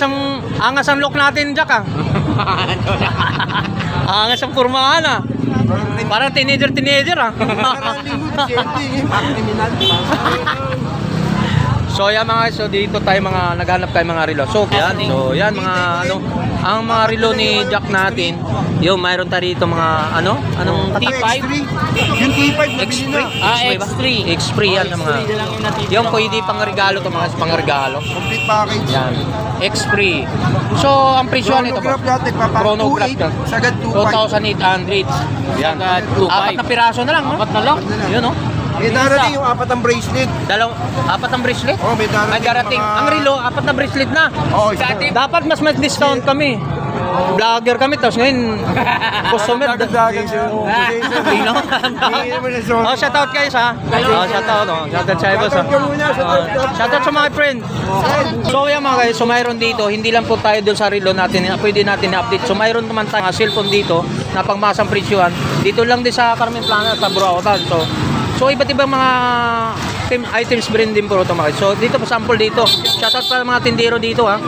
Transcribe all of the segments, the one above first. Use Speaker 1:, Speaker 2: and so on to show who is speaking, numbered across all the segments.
Speaker 1: Angas ang look natin, Jack, ah. Angas ang kurmahan, ah. Parang teenager, ah. So yan mga guys, so dito tayo mga naghanap tayo mga relo. So yan mga ano, ang mga relo ni Jack natin. Yung mayroon tayo dito mga anong
Speaker 2: T5?
Speaker 3: Yung T5 na
Speaker 1: X3.
Speaker 2: X3.
Speaker 1: X3 yan ang mga. Yung pwede pang regalo to mga pang regalo.
Speaker 3: complete package.
Speaker 1: Yan. X3. So ang presyo nito ba?
Speaker 3: Chronograph natin,
Speaker 1: Chronograph yan.
Speaker 3: sagad 2.5.
Speaker 1: 2,800. Yan.
Speaker 2: Sagad 2,500.
Speaker 1: Apat na piraso na lang, no?
Speaker 2: Apat na lang.
Speaker 1: Yun, no?
Speaker 3: May darating yung apat ang bracelet.
Speaker 1: Apat ang bracelet?
Speaker 3: Oh, may darating.
Speaker 1: May darating. Ang relo, apat na bracelet na.
Speaker 3: Oo, isa.
Speaker 2: Dati-
Speaker 1: Dapat mas may discount kami. Vlogger kami, tapos ngayon, customer. Tingnan mo. Oh, shoutout kayo sa. Oh, shoutout. Oh, shoutout sa iba sa. Shoutout sa mga friend. So, yan mga guys, so mayroon dito, hindi lang po tayo doon sa relo natin, pwede natin i-update. So, mayroon naman tayo mga cellphone dito na pangmasang presyuhan. Dito lang din sa Carmen Plana, sa Burautan. So iba't ibang mga items branding po ito mga guys. So dito pa sample dito. Shoutout pa mga tindero dito, ha.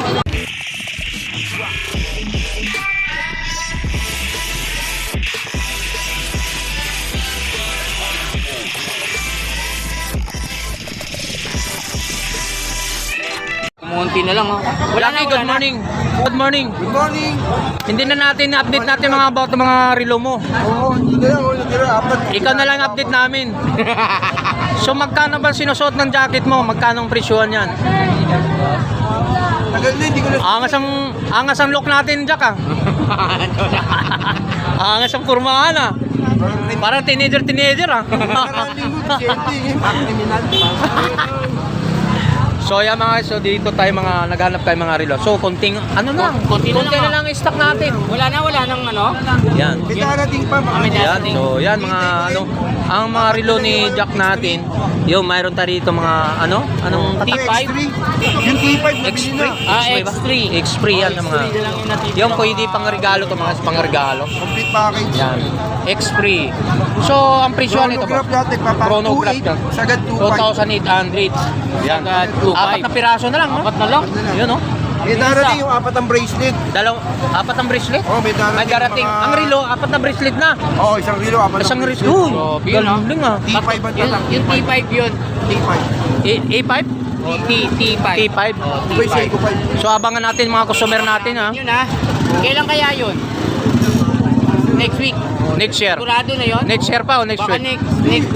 Speaker 2: Kumunti na lang, oh.
Speaker 1: Lucky, good morning. Good morning.
Speaker 3: Good morning.
Speaker 1: Hindi na natin update natin mga about ng mga relo mo.
Speaker 3: Oo, hindi na lang. Apat.
Speaker 1: Ikaw na lang update namin. So magkano ba sinusuot ng jacket mo? Magkano ang presyuhan yan?
Speaker 3: Tagal na, hindi ko na.
Speaker 1: Angas ang look natin, Jack, ah. Angas ang kurmahan, ah. Parang teenager, ah. So yan mga guys, so dito tayo mga naghanap tayo mga relo. So konting konti na lang ang stock natin.
Speaker 2: Wala nang ano?
Speaker 1: Yan.
Speaker 3: May darating pa.
Speaker 1: Yan. So yan mga ang mga relo ni Jack natin. Yung mayroon tayo dito mga anong
Speaker 2: T5?
Speaker 3: Yung T5 na
Speaker 1: X3.
Speaker 2: X3.
Speaker 1: X3 yan ang mga. Yung pwede pang regalo to mga pang regalo.
Speaker 3: complete package.
Speaker 1: Yan. X3. So ang presyo nito ba?
Speaker 3: Chronograph natin,
Speaker 1: Chronograph yan.
Speaker 3: sagad 2.5.
Speaker 1: 2,800. Yan.
Speaker 2: Sagad 2,500.
Speaker 1: Apat na piraso na lang, no?
Speaker 2: Apat na lang.
Speaker 1: Yun, no?
Speaker 3: May darating yung apat ang bracelet.
Speaker 1: Apat ang bracelet?
Speaker 3: Oh, may darating.
Speaker 1: May darating.
Speaker 3: mga-
Speaker 1: Ang relo, apat na bracelet na.
Speaker 3: Oo, isang relo, apat ang
Speaker 1: Isang
Speaker 3: bracelet.
Speaker 1: relo. Uy,
Speaker 2: Grabe yun, ah.
Speaker 1: galing, ah.
Speaker 3: T5 at tatak.
Speaker 2: Yung T5 yun.
Speaker 3: T5.
Speaker 1: A5?
Speaker 2: T5.
Speaker 1: T5?
Speaker 3: Uy, Seiko 5.
Speaker 1: So abangan natin mga customer natin, ha.
Speaker 2: Yun, ha? Kailan kaya yun? Next week.
Speaker 1: Next year.
Speaker 2: Sigurado na yun?
Speaker 1: Next year pa o next
Speaker 2: Baka
Speaker 1: week?
Speaker 2: next.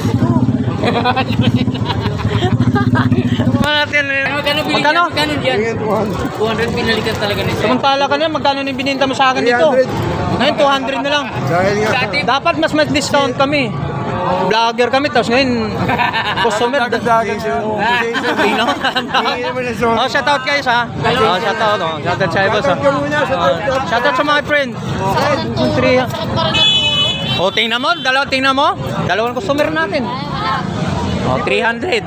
Speaker 1: Magkano?
Speaker 2: Magkano dyan? 200 pinalikan talaga ni Sir.
Speaker 1: Samantala ka na, magkano yung bininta mo sa akin dito?
Speaker 3: 300.
Speaker 1: Ngayon, 200 na lang.
Speaker 3: Dahil nga.
Speaker 2: Dati,
Speaker 1: Dapat mas may discount kami. Vlogger kami, tapos ngayon, customer. Tingnan mo. Oh, shoutout kayo sa. Oh, shoutout. Oh, shoutout sa iba sa. Shoutout sa mga friend. Oh, tingnan mo. Dalawang customer natin. Oh, 300.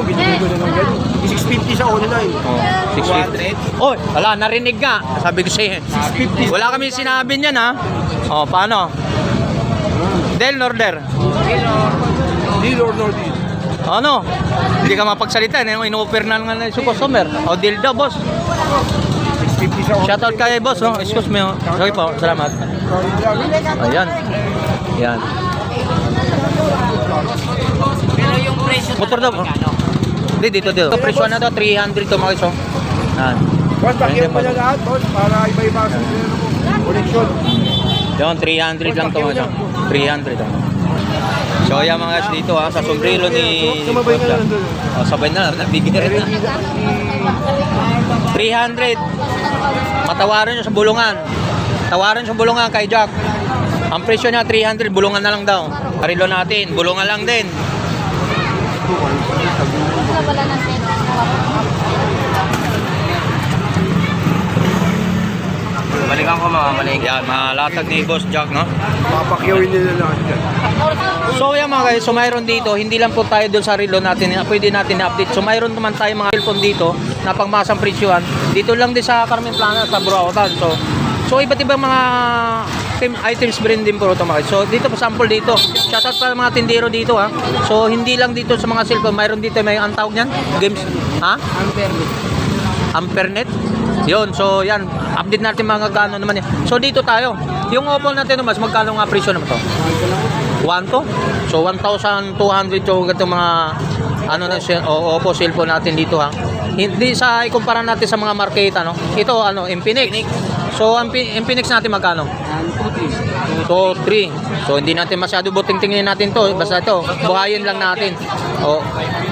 Speaker 3: Binigay ko na ng ganyan. 650 sa online.
Speaker 1: Oh, 650. Oh, wala, narinig nga. Sabi ko sa'yo.
Speaker 3: 650.
Speaker 1: Wala kami sinabi niyan, ha. Oh, paano? Del order.
Speaker 3: Deal or no deal?
Speaker 1: Ano? Hindi ka mapagsalita. In-offer na nga na yung customer. O, deal daw, boss.
Speaker 3: 650 sa online.
Speaker 1: Shoutout kay boss, no? Excuse me, oh. Okay po, salamat. Ayan. Yan.
Speaker 2: pero yung presyo
Speaker 1: Motor daw, oh.
Speaker 2: magkano?
Speaker 1: Hindi, dito. Ito, presyo na to, 300 to, mga iso. Yan.
Speaker 3: Boss, pakyan mo na lahat, boss, para iba-iba sa koleksyon.
Speaker 1: Yan, 300 lang to, mga iso. 300, oh. So, yan mga guys dito, ha, sa sombrero ni...
Speaker 3: Sumabay ka na nandun.
Speaker 1: Oh, sabay na, nabigyan rin na. 300. Matawaran nyo sa bulungan. Tawaran sa bulungan kay Jack. Ang presyo niya 300, bulungan na lang daw. Karilo natin, bulungan lang din.
Speaker 2: Balikan ko mga malig.
Speaker 1: Yan, malatag ni Boss Jack, no?
Speaker 3: Papakyawin nila lahat yan.
Speaker 1: So yan mga guys, so mayroon dito, hindi lang po tayo doon sa relo natin, pwede natin i-update. So mayroon naman tayo mga cellphone dito na pangmasang presyuhan. Dito lang din sa Carmen Plana, sa Burautan. So iba't ibang mga items branding po ito mga guys. So dito pa sample dito. Shoutout pa mga tindero dito, ha. So hindi lang dito sa mga cellphone, mayroon dito may ang tawag niyan, games, ha? Ampernet. Yun, so yan, update natin mga gano naman yan. So dito tayo, yung Oppo natin naman, magkano nga presyo naman to? 1 to? So 1,200 yung itong mga ano na Oppo cellphone natin dito ha. Hindi sa ikumpara natin sa mga marketa no. Ito ano, Infinix. So ang Infinix natin magkano? 2,3. So hindi natin masyado buting tingin natin to, basta ito, buhayin lang natin. Oh,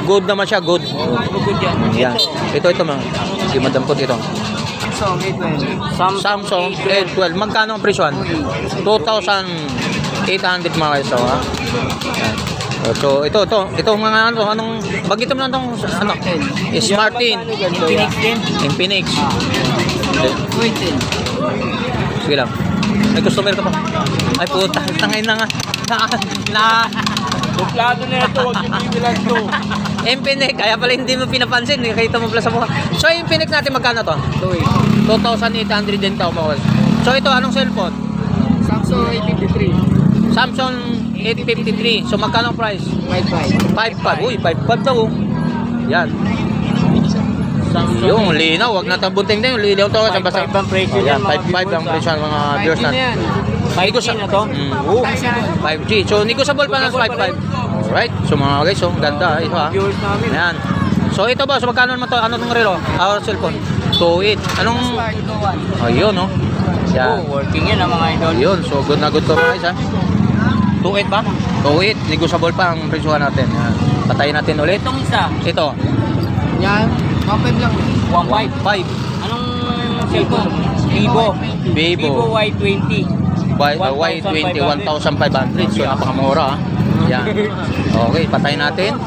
Speaker 1: good naman siya, good.
Speaker 2: Good yan.
Speaker 1: Yan. Ito mga. Di madampot ito. Samsung A12. Magkano ang presyon? 2,800 mga guys. Ha? Yan. So ito mga ano, anong bagito mo lang tong ano? Smartin.
Speaker 2: Infinix din.
Speaker 1: Infinix.
Speaker 2: Wait din.
Speaker 1: Sige lang. May customer ka pa. Ay puta, tangay na nga.
Speaker 3: Duplado na ito, huwag yung bibilan to.
Speaker 1: Infinix, kaya pala hindi mo pinapansin, nakita mo pala sa mukha. So Infinix natin magkano to? 2,800 din to mga. So ito anong cellphone?
Speaker 2: Samsung A53.
Speaker 1: Samsung 853. So magkano ang price? 5.5. Uy, 5.5 daw. Yan. Yung linaw, wag na tabunting din. Linaw to sa basta.
Speaker 2: 5.5 ang presyo
Speaker 1: Yan,
Speaker 2: niyan, mga
Speaker 1: 5.5 ang presyo ng mga viewers natin.
Speaker 2: 5G na to.
Speaker 1: 5G. So negotiable pa ng 5.5. Alright. So mga guys, so ganda ito ha.
Speaker 2: Viewers namin.
Speaker 1: Yan. So ito boss, magkano naman to? Ano tong relo? Our cellphone. 2.8. Anong ayun no? Yan.
Speaker 2: Working yan ang mga idol.
Speaker 1: Yun, so good na good to mga guys ha. 2.8 ba? 2.8, negotiable pa ang presyo natin. Yan. Patayin natin ulit.
Speaker 2: Itong isa.
Speaker 1: Ito,
Speaker 2: Yan. 1.5 lang. 1.5.
Speaker 1: 5.
Speaker 2: Anong cellphone? Vivo.
Speaker 1: Vivo.
Speaker 2: Y20.
Speaker 1: Y20, 1,500. So napakamura ha. Yan. Okay, patayin natin.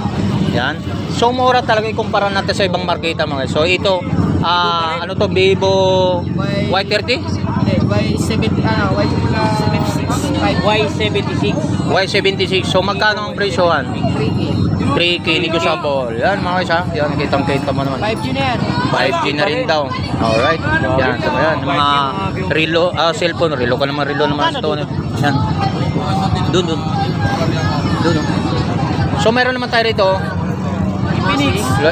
Speaker 1: Yan. So mura talaga ikumpara natin sa ibang marketa mga guys. So ito, ano to, Vivo Y30?
Speaker 2: Y76.
Speaker 1: Y76. So magkano ang presyohan? 3K negotiable. Yan mga guys ha. Yan, kitang-kita mo naman.
Speaker 2: 5G na yan.
Speaker 1: 5G na rin daw. Alright. Yan. So yan. Mga relo, cellphone. Relo ka naman. Relo naman sa ito. Yan. Doon. So meron naman tayo rito.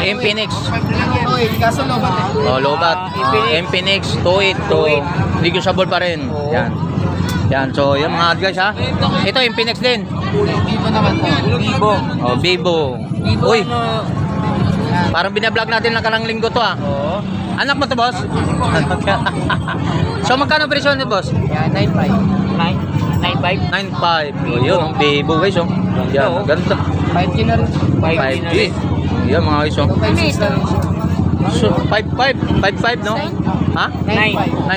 Speaker 1: Infinix.
Speaker 2: Kaso lobat eh.
Speaker 1: Oh, lobat. Infinix 2.8. So negotiable pa rin. Yan. Yan. So yung mga guys ha. Ito Infinix din.
Speaker 2: Vivo naman to. Vivo.
Speaker 1: Oh, Vivo.
Speaker 2: Vivo
Speaker 1: Uy,
Speaker 2: ano?
Speaker 1: parang binablog natin lang kanang linggo to ah.
Speaker 2: Oo.
Speaker 1: Anak mo to, boss? So magkano presyo nito, boss?
Speaker 2: Yan, 9.5. 9.5?
Speaker 1: 9.5. Oh, yun, ang Vivo guys, oh. Yan, ganda.
Speaker 2: 5G na rin.
Speaker 1: 5G. Yan mga guys, oh.
Speaker 2: 5.6 na rin siya.
Speaker 1: So 5.5, 5.5 no? Ha?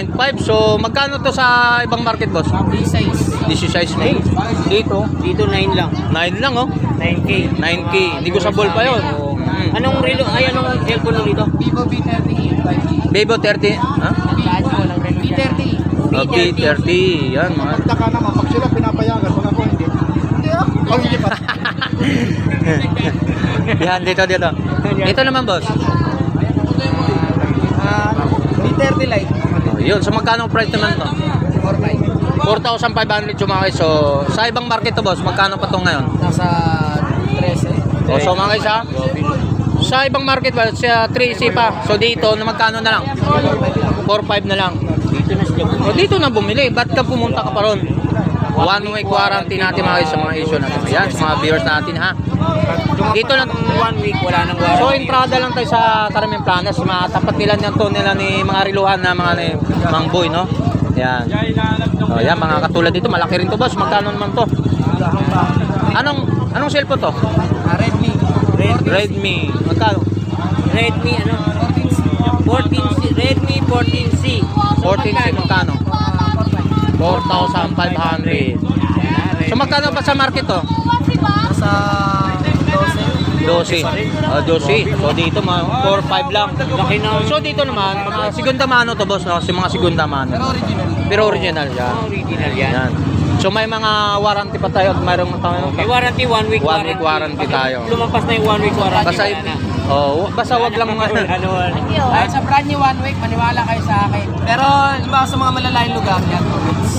Speaker 1: 9.5. So magkano to sa ibang market, boss?
Speaker 2: 16.
Speaker 1: 16 mo. Dito,
Speaker 2: Dito 9 lang.
Speaker 1: 9 lang, oh.
Speaker 2: 9K.
Speaker 1: 9K. Negotiable pa yun.
Speaker 2: Anong relo? Ay, anong cellphone mo dito? Vivo B30 5G.
Speaker 1: Vivo 30, ha?
Speaker 2: B30.
Speaker 1: B30. Yan, mga.
Speaker 3: Magtaka naman, pag sila pinapayagan, pag ako hindi. Hindi ah. Oh, hindi pa.
Speaker 1: Yan, dito. Ito naman, boss.
Speaker 2: B30 Lite.
Speaker 1: Oh, yun, so magkano ang price naman to? 4,500 yung mga guys. So, sa ibang market to, boss, magkano pa to ngayon?
Speaker 2: Nasa 13.
Speaker 1: Oh, so mga guys, ha? Sa ibang market ba, sa 3C pa. So dito, na magkano na lang? 4,500 na lang.
Speaker 2: Dito na sila.
Speaker 1: O dito na bumili, ba't ka pumunta ka pa ron? 1 week quarantine natin mga guys sa mga issue natin. Ayan, sa mga viewers natin ha. Dito lang.
Speaker 2: 1 week, wala nang warranty.
Speaker 1: So entrada lang tayo sa Carmen Planas. Matapat nila ng to nila ni mga riluhan na mga ni Mang Boy, no? Yan. O yan, mga katulad dito. Malaki rin to, boss. Magkano naman to? Anong cellphone to?
Speaker 2: Redmi.
Speaker 1: Redmi. Magkano?
Speaker 2: Redmi, ano? 14C. Redmi 14C.
Speaker 1: 14C. Magkano? 4,500. So magkano pa sa market to?
Speaker 2: Nasa 12.
Speaker 1: 12. So dito mga 4-5 lang.
Speaker 2: Laki na.
Speaker 1: So dito naman, mga segunda mano to, boss, no? Si mga segunda mano. Pero original yan.
Speaker 2: Original yan.
Speaker 1: Yan. So may mga warranty pa tayo at mayroong tayo.
Speaker 2: May warranty, 1 week
Speaker 1: 1 week warranty
Speaker 2: Pag
Speaker 1: tayo.
Speaker 2: lumampas na yung 1 week warranty,
Speaker 1: Basta
Speaker 2: wala na.
Speaker 1: basta wag lang
Speaker 2: Kahit sa brand new 1 week, maniwala kayo sa akin. Pero iba sa mga malalayong lugar, yan.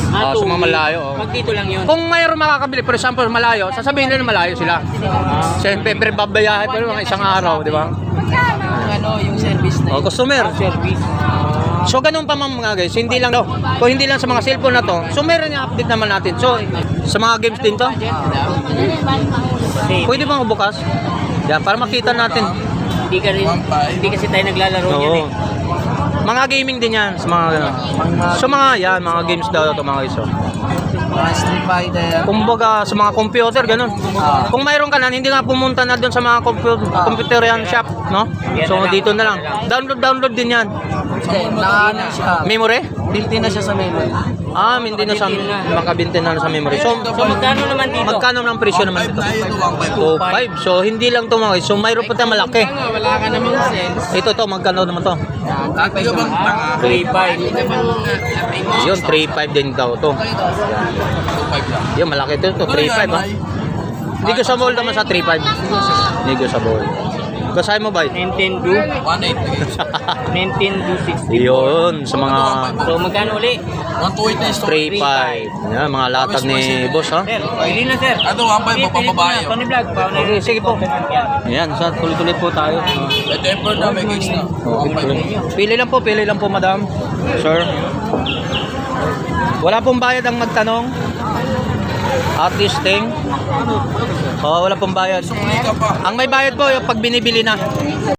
Speaker 1: sa mga malayo. Oh.
Speaker 2: Pag dito lang yun.
Speaker 1: Kung mayroong makakabili, for example, malayo, sasabihin nila malayo sila. Siyempre, babayahe pero mga isang araw, di ba?
Speaker 2: Yung ano, yung service na
Speaker 1: Oh, customer.
Speaker 2: Service.
Speaker 1: So ganun pa mga guys, hindi lang daw. Kung hindi lang sa mga cellphone na to, so meron yung update naman natin. So sa mga games din to. Pwede bang bukas? Yan, para makita natin.
Speaker 2: Hindi kasi tayo naglalaro
Speaker 1: Oo.
Speaker 2: yan eh.
Speaker 1: Mga gaming din yan sa mga so mga yan, mga games daw to mga guys. So.
Speaker 2: Mga Street Fighter.
Speaker 1: Kumbaga sa mga computer ganun. Kung mayroon ka na, hindi nga pumunta na doon sa mga computer yan shop, no? So dito na lang. Download din yan.
Speaker 2: Nakaano siya.
Speaker 1: Memory?
Speaker 2: Built-in na siya sa memory.
Speaker 1: Hindi na sa makabintin na sa memory. So
Speaker 2: Magkano naman dito?
Speaker 1: magkano ng presyo naman dito? 2.5. So hindi lang to mga guys. So mayroon pa tayong malaki.
Speaker 2: Wala ka namang sense.
Speaker 1: Ito to, magkano naman to?
Speaker 2: 3.5.
Speaker 1: Yun, 3.5 din daw to. Yun, malaki to. 3.5 ha. Hindi ko sa mall naman sa 3.5. Hindi ko sa mall. Kasaya mo ba?
Speaker 2: Nintendo 60.
Speaker 1: Yun, sa mga
Speaker 2: So magkano uli?
Speaker 1: 3.5. Yan, mga latag ni boss ha.
Speaker 2: Sir, pili na sir.
Speaker 3: Ano, 1.5 pa pababae.
Speaker 2: Tony Vlog.
Speaker 1: Okay, sige po. Ayan, sa tuloy-tuloy po tayo.
Speaker 3: Temper na may case na.
Speaker 1: Pili lang po madam. Sir. Wala pong bayad ang magtanong. At this thing. Wala pong bayad. Ang may bayad po yung pag binibili na.